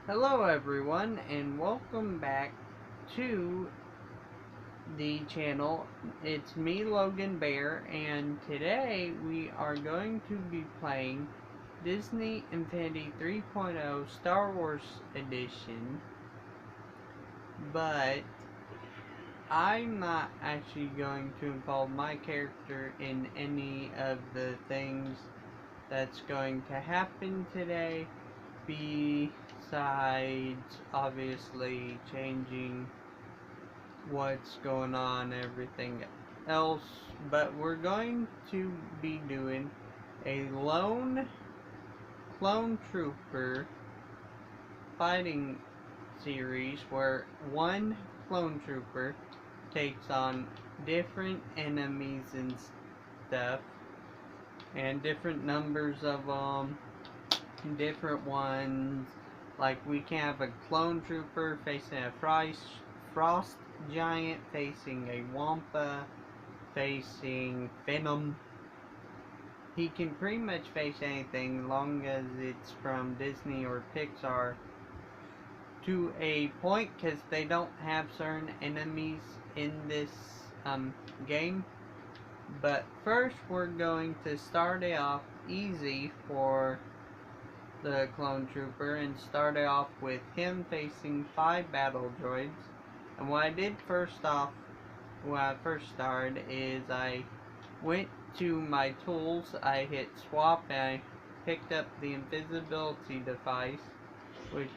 Hello everyone and welcome back to the channel. It's me, Logan Bear, and today we are going to be playing Disney Infinity 3.0 Star Wars Edition, but I'm not actually going to involve my character in any of the things that's going to happen today, besides obviously changing what's going on, everything else. But we're going to be doing a lone clone trooper fighting series where one clone trooper takes on different enemies and stuff, and different numbers of different ones. Like we can have a clone trooper facing a frost giant, facing a wampa, facing Venom. He can pretty much face anything long as it's from Disney or Pixar to a point, because they don't have certain enemies in this game. But first we're going to start it off easy for the clone trooper and start it off with him facing 5 battle droids. And what I did first off when I first started is I went to my tools, I hit swap, and I picked up the invisibility device, which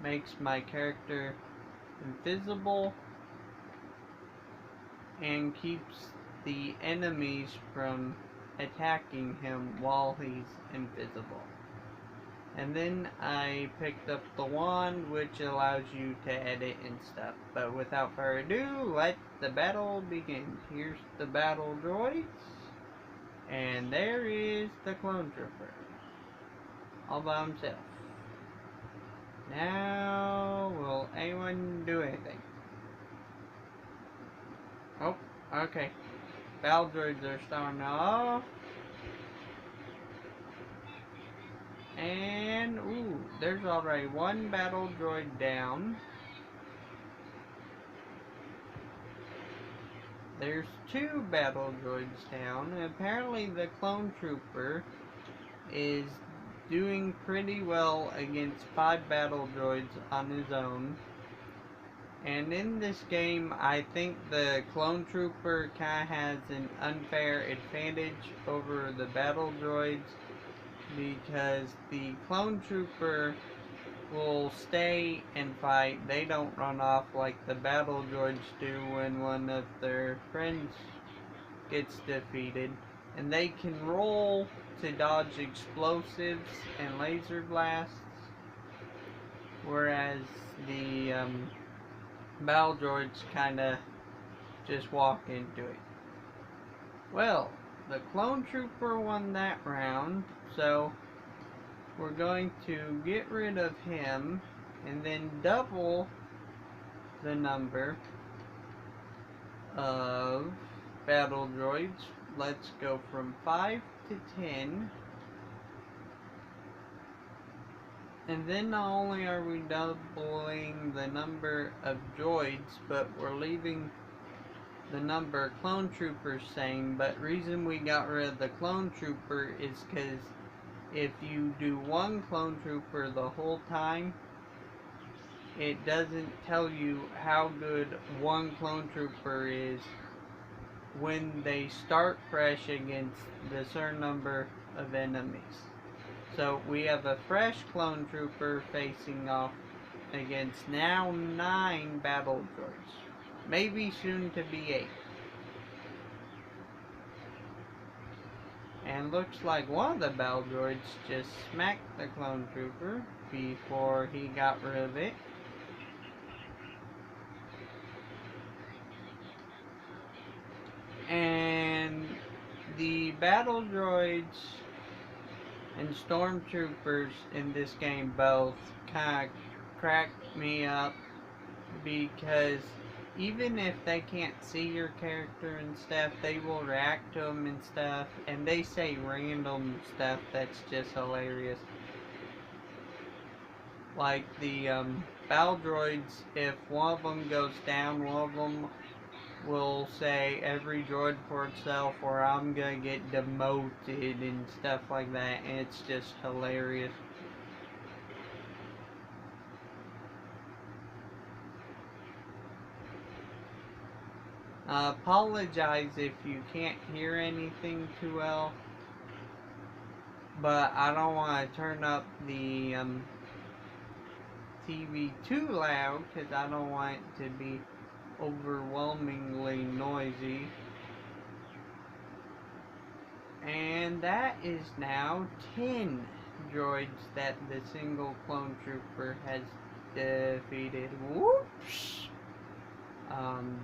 makes my character invisible and keeps the enemies from attacking him while he's invisible. And then I picked up the wand, which allows you to edit and stuff. But without further ado, let the battle begin. Here's the battle droids. And there is the clone trooper. All by himself. Now, will anyone do anything? Oh, okay. Battle droids are starting off. And, ooh, there's already one battle droid down. There's 2 battle droids down. And apparently the clone trooper is doing pretty well against 5 battle droids on his own. And in this game, I think the clone trooper kind of has an unfair advantage over the battle droids, because the clone trooper will stay and fight. They don't run off like the battle droids do when one of their friends gets defeated. And they can roll to dodge explosives and laser blasts, whereas the battle droids kind of just walk into it. Well, the clone trooper won that round, so we're going to get rid of him and then double the number of battle droids. Let's go from 5 to 10. And then not only are we doubling the number of droids, but we're leaving the number of clone troopers same. But reason we got rid of the clone trooper is because if you do one clone trooper the whole time, it doesn't tell you how good one clone trooper is when they start fresh against the certain number of enemies. So we have a fresh clone trooper facing off against now 9 battle droids. Maybe soon to be 8. And looks like one of the battle droids just smacked the clone trooper before he got rid of it. And the battle droids and stormtroopers in this game both kind of crack me up, because even if they can't see your character and stuff, they will react to them and stuff, and they say random stuff that's just hilarious. like the battle droids, if one of them goes down, one of them will say every droid for itself, or I'm gonna get demoted and stuff like that, and it's just hilarious. Apologize if you can't hear anything too well, but I don't want to turn up the TV too loud because I don't want it to be overwhelmingly noisy. And that is now 10 droids that the single clone trooper has defeated. Whoops!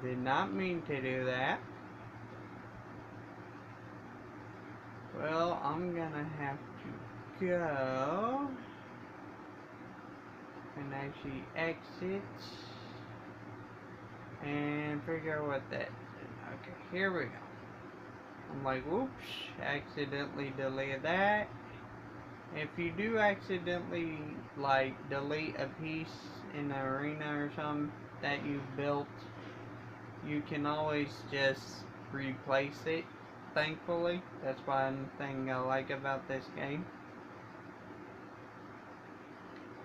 Did not mean to do that. Well, I'm gonna have to go and actually exit and figure out what that is. Okay, here we go. I'm like, whoops, accidentally deleted that. If you do accidentally, like, delete a piece in the arena or something that you've built, you can always just replace it, thankfully. That's one thing I like about this game.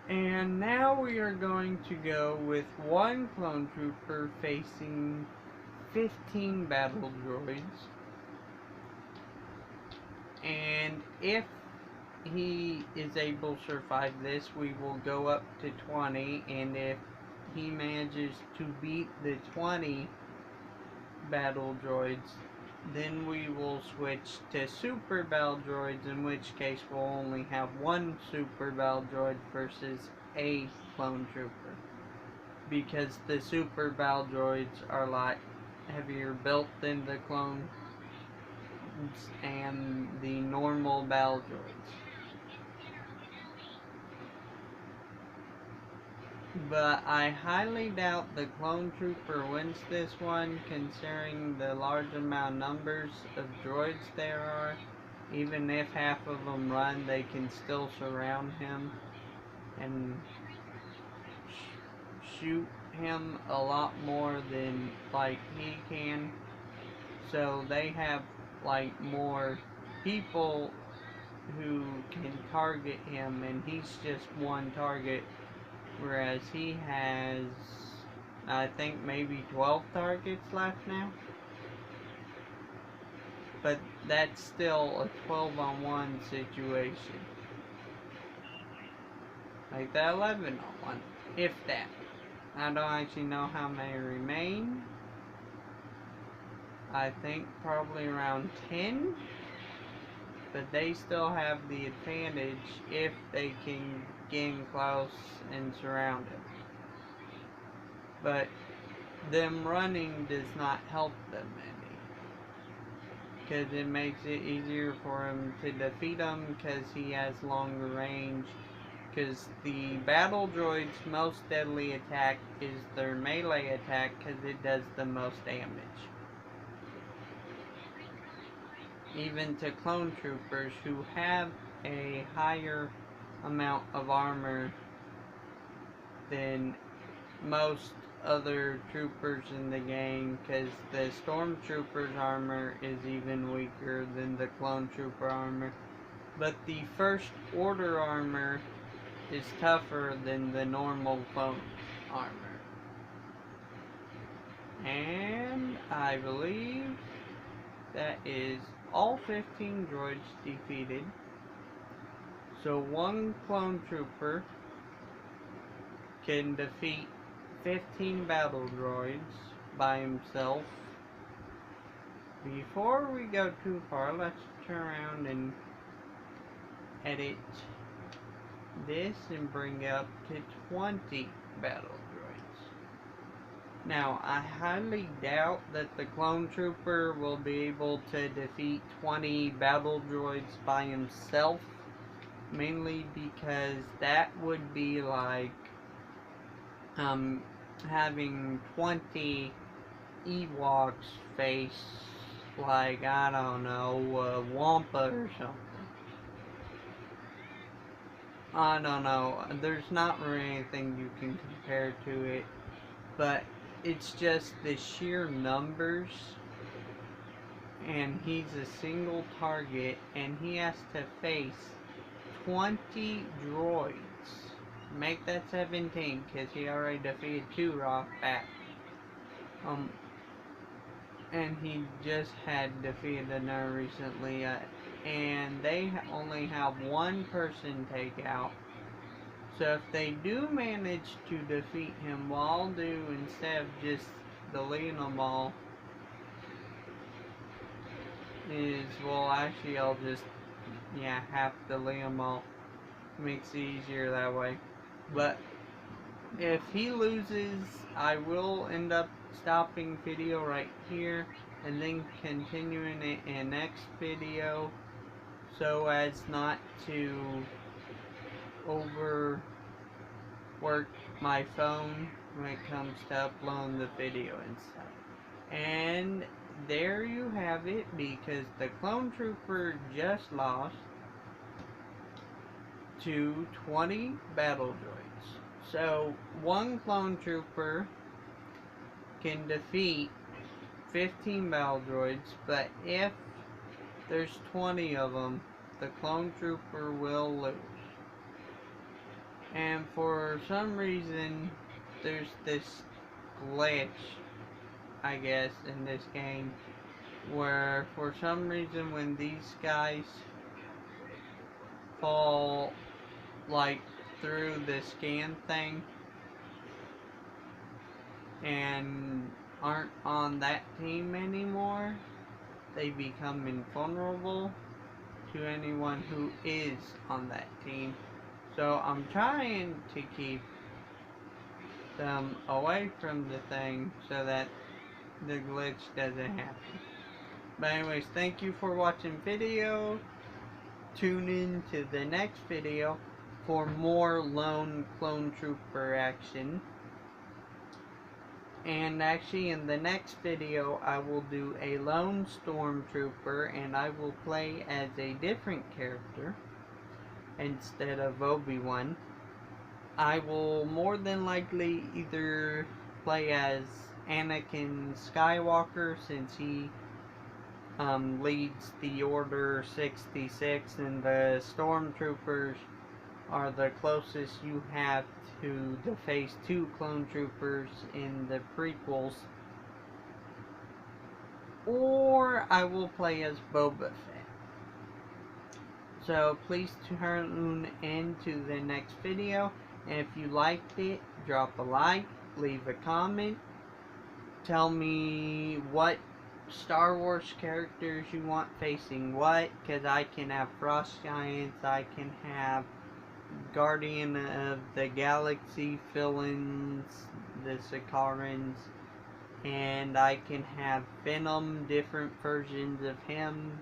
And now we are going to go with one clone trooper facing 15 battle droids. And if he is able to survive this, we will go up to 20, and if he manages to beat the 20 battle droids, then we will switch to super battle droids, in which case we'll only have one super battle droid versus a clone trooper, because the super battle droids are a lot heavier built than the clones and the normal battle droids. But I highly doubt the clone trooper wins this one, considering the large amount of numbers of droids there are. Even if half of them run, they can still surround him and shoot him a lot more than, like, he can. So they have, like, more people who can target him, and he's just one target, whereas he has, I think, maybe 12 targets left now. But that's still a 12-on-1 situation. Like the 11-on-1, if that. I don't actually know how many remain. I think probably around 10. But they still have the advantage if they can get in close and surround him. But them running does not help them any, because it makes it easier for him to defeat him because he has longer range. Because the battle droid's most deadly attack is their melee attack, because it does the most damage. Even to clone troopers who have a higher amount of armor than most other troopers in the game, because the stormtrooper's armor is even weaker than the clone trooper armor, but the first order armor is tougher than the normal clone armor. And I believe that is all 15 droids defeated. So one clone trooper can defeat 15 battle droids by himself. Before we go too far, let's turn around and edit this and bring it up to 20 battle droids. Now, I highly doubt that the clone trooper will be able to defeat 20 battle droids by himself, mainly because that would be like having 20 Ewoks face, like, I don't know, Wampa or something. I don't know. There's not really anything you can compare to it, but it's just the sheer numbers. And he's a single target, and he has to face 20 droids. Make that 17, because he already defeated 2 right off bat. And he just had defeated another recently, and they only have one person take out. So if they do manage to defeat him, what I'll do instead of just deleting them all is, well, actually I'll just, have to delete them all. Makes it easier that way. But if he loses, I will end up stopping video right here and then continuing it in next video, so as not to overwork my phone when it comes to uploading the video and stuff. And there you have it, because the clone trooper just lost to 20 battle droids. So one clone trooper can defeat 15 battle droids, but if there's 20 of them, the clone trooper will lose. And for some reason, there's this glitch, I guess, in this game, where for some reason when these guys fall like through the scan thing and aren't on that team anymore, they become invulnerable to anyone who is on that team. So I'm trying to keep them away from the thing so that the glitch doesn't happen. But anyways, thank you for watching video. Tune in to the next video for more lone clone trooper action. And actually in the next video I will do a lone stormtrooper, and I will play as a different character instead of Obi-Wan. I will more than likely either play as Anakin Skywalker, since he leads the Order 66, and the stormtroopers are the closest you have to the Phase 2 clone troopers in the prequels. Or I will play as Boba Fett. So please tune into the next video, and if you liked it, drop a like, leave a comment, tell me what Star Wars characters you want facing what, because I can have Frost Giants, I can have Guardian of the Galaxy villains, the Sakarans, and I can have Venom, different versions of him,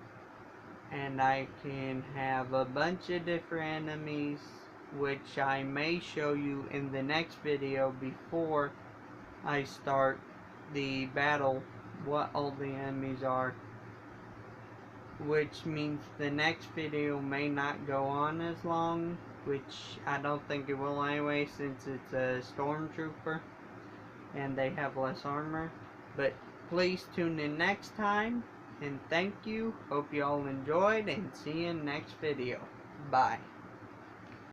and I can have a bunch of different enemies, which I may show you in the next video before I start the battle, what all the enemies are, which means the next video may not go on as long, which I don't think it will anyway, since it's a stormtrooper and they have less armor. But please tune in next time, and thank you. Hope you all enjoyed, and see you in next video. Bye.